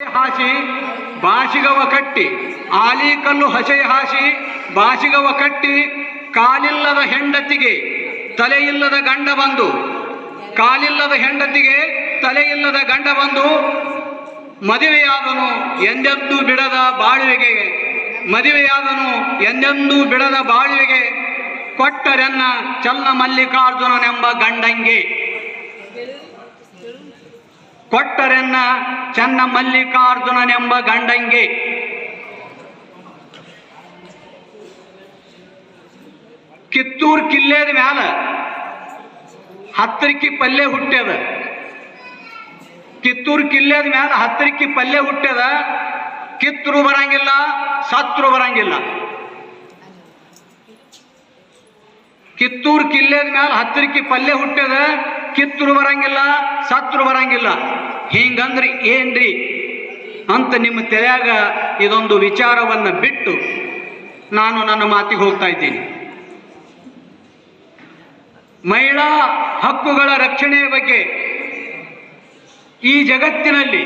ಹಾಸಿ ಬಾಸಿಗವ ಕಟ್ಟಿ ಆಲಿಕಲ್ಲು ಹಸೆ ಹಾಸಿ ಬಾಸಿಗವ ಕಟ್ಟಿ ಕಾಲಿಲ್ಲದ ಹೆಂಡತಿಗೆ ತಲೆಯಿಲ್ಲದ ಗಂಡ ಬಂದು ಕಾಲಿಲ್ಲದ ಹೆಂಡತಿಗೆ ತಲೆಯಿಲ್ಲದ ಗಂಡ ಬಂದು ಮದುವೆಯಾದನು ಎಂದೆಂದೂ ಬಿಡದ ಬಾಳುವೆಗೆ ಮದುವೆಯಾದನು ಎಂದೆಂದೂ ಬಿಡದ ಬಾಳುವೆಗೆ ಕೊಟ್ಟರೆನ್ನ ಚನ್ನ ಮಲ್ಲಿಕಾರ್ಜುನನೆಂಬ ಗಂಡಂಗೆ ಕೊಟ್ಟರೆನ್ನ ಚನ್ನ ಮಲ್ಲಿಕಾರ್ಜುನನೆಂಬ ಗಂಡಂಗೆ. ಕಿತ್ತೂರು ಕಿಲ್ಲೆದ ಮ್ಯಾಲ ಹತ್ತರಿಕಿ ಪಲ್ಲೆ ಹುಟ್ಟ್ಯದ. ಕಿತ್ತೂರು ಕಿಲ್ಲೆದ ಮ್ಯಾಲ ಹತ್ತರಿಕಿ ಪಲ್ಲೆ ಹುಟ್ಟ್ಯದ. ಕಿತ್ತರು ಬರಂಗಿಲ್ಲ, ಸತ್ರು ಬರಂಗಿಲ್ಲ. ಕಿತ್ತೂರು ಕಿಲ್ಲೆದ ಮ್ಯಾಲ ಹತ್ತರಿಕಿ ಪಲ್ಲೆ ಹುಟ್ಟ್ಯದ. ಕಿತ್ತರು ಬರಂಗಿಲ್ಲ, ಸತ್ರು ಬರಂಗಿಲ್ಲ. ಹಿಂಗಂದ್ರಿ ಏನ್ರಿ ಅಂತ ನಿಮ್ಮ ತಲೆಯಾಗ ಇದೊಂದು ವಿಚಾರವನ್ನು ಬಿಟ್ಟು ನಾನು ನನ್ನ ಮಾತಿಗೆ ಹೋಗ್ತಾ ಇದ್ದೀನಿ. ಮಹಿಳಾ ಹಕ್ಕುಗಳ ರಕ್ಷಣೆಯ ಬಗ್ಗೆ ಈ ಜಗತ್ತಿನಲ್ಲಿ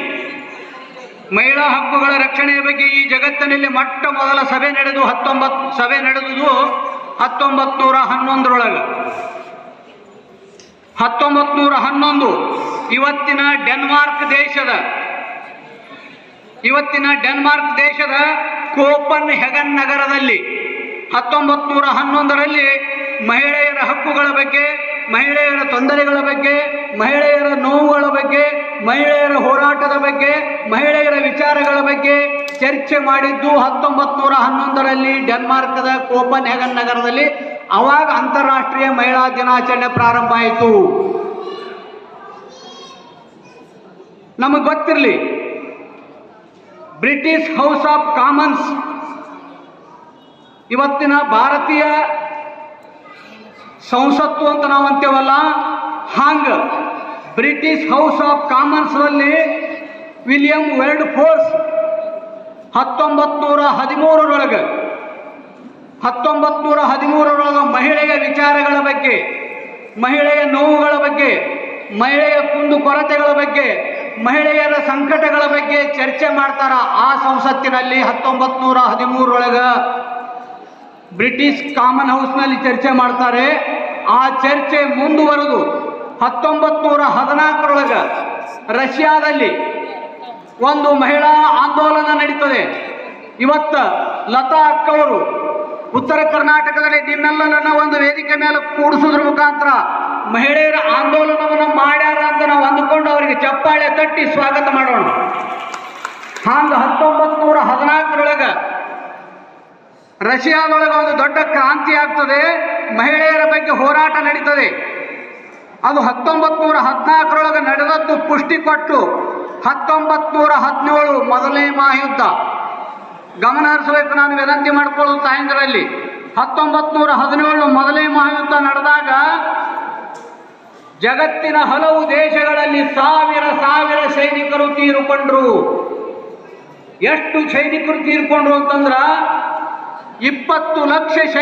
ಮಹಿಳಾ ಹಕ್ಕುಗಳ ರಕ್ಷಣೆಯ ಬಗ್ಗೆ ಈ ಜಗತ್ತಿನಲ್ಲಿ ಮೊಟ್ಟ ಮೊದಲ ಸಭೆ ನಡೆದು 1911 1911 ಇವತ್ತಿನ ಡೆನ್ಮಾರ್ಕ್ ದೇಶದ ಕೋಪನ್ ಹೆಗನ್ ನಗರದಲ್ಲಿ 1911ರಲ್ಲಿ ಮಹಿಳೆಯರ ಹಕ್ಕುಗಳ ಬಗ್ಗೆ, ಮಹಿಳೆಯರ ತೊಂದರೆಗಳ ಬಗ್ಗೆ, ಮಹಿಳೆಯರ ನೋವುಗಳ ಬಗ್ಗೆ, ಮಹಿಳೆಯರ ಹೋರಾಟದ ಬಗ್ಗೆ, ಮಹಿಳೆಯರ ವಿಚಾರಗಳ ಬಗ್ಗೆ ಚರ್ಚೆ ಮಾಡಿದ್ದು 1911ರಲ್ಲಿ ಡೆನ್ಮಾರ್ಕ್ದ ಕೋಪನ್ ಹೆಗನ್ ನಗರದಲ್ಲಿ. ಅವಾಗ ಅಂತಾರಾಷ್ಟ್ರೀಯ ಮಹಿಳಾ ದಿನಾಚರಣೆ ಪ್ರಾರಂಭ ಆಯಿತು. ನಮಗೆ ಗೊತ್ತಿರಲಿ, ಬ್ರಿಟಿಷ್ ಹೌಸ್ ಆಫ್ ಕಾಮನ್ಸ್ ಇವತ್ತಿನ ಭಾರತೀಯ ಸಂಸತ್ತು ಅಂತ ನಾವು ಅಂತೇವಲ್ಲ, ಹಾಂಗ ಬ್ರಿಟಿಷ್ ಹೌಸ್ ಆಫ್ ಕಾಮನ್ಸ್ ನಲ್ಲಿ ವಿಲಿಯಂ ವೆಲ್ಡ್ ಫೋರ್ಸ್ 1913 ಮಹಿಳೆಯ ವಿಚಾರಗಳ ಬಗ್ಗೆ, ಮಹಿಳೆಯ ನೋವುಗಳ ಬಗ್ಗೆ, ಮಹಿಳೆಯ ಕುಂದು ಕೊರತೆಗಳ ಬಗ್ಗೆ, ಮಹಿಳೆಯರ ಸಂಕಟಗಳ ಬಗ್ಗೆ ಚರ್ಚೆ ಮಾಡ್ತಾರ. ಆ ಸಂಸತ್ತಿನಲ್ಲಿ 1913 ಬ್ರಿಟಿಷ್ ಕಾಮನ್ ಹೌಸ್ನಲ್ಲಿ ಚರ್ಚೆ ಮಾಡ್ತಾರೆ. ಆ ಚರ್ಚೆ ಮುಂದುವರೆದು 1914 ರಷ್ಯಾದಲ್ಲಿ ಒಂದು ಮಹಿಳಾ ಆಂದೋಲನ ನಡೀತದೆ. ಇವತ್ತ ಲತಾ ಅಕ್ಕವರು ಉತ್ತರ ಕರ್ನಾಟಕದಲ್ಲಿ ನಿಮ್ಮೆಲ್ಲರನ್ನ ಒಂದು ವೇದಿಕೆ ಮೇಲೆ ಕೂಡಿಸೋದ್ರ ಮುಖಾಂತರ ಮಹಿಳೆಯರ ಆಂದೋಲನವನ್ನು ಮಾಡ್ಯಾರ ಅಂತ ನಾವು ಅಂದುಕೊಂಡು ಅವರಿಗೆ ಚಪ್ಪಾಳೆ ತಟ್ಟಿ ಸ್ವಾಗತ ಮಾಡೋಣ. ಹಾಂಗ 1914 ರಷ್ಯಾದೊಳಗೆ ಒಂದು ದೊಡ್ಡ ಕ್ರಾಂತಿ ಆಗ್ತದೆ. ಮಹಿಳೆಯರ ಬಗ್ಗೆ ಹೋರಾಟ ನಡೀತದೆ. ಅದು 1914 ನಡೆದದ್ದು ಪುಷ್ಟಿ ಕೊಟ್ಟು 1917 ಮೊದಲನೇ ಮಹಾಯುದ್ಧ. ಗಮನ ಹರಿಸಬೇಕು, ನಾನು ವಿನಂತಿ ಮಾಡಿಕೊಳ್ಳುವ ತಾಯಂದಿರಲ್ಲಿ. 1917 ಮೊದಲನೇ ಮಹಾಯುದ್ಧ ನಡೆದಾಗ ಜಗತ್ತಿನ ಹಲವು ದೇಶಗಳಲ್ಲಿ ಸಾವಿರ ಸೈನಿಕರು ತೀರಿಕೊಂಡ್ರು. ಎಷ್ಟು ಸೈನಿಕರು ತೀರಿಕೊಂಡ್ರು ಅಂತಂದ್ರ 20 ಲಕ್ಷ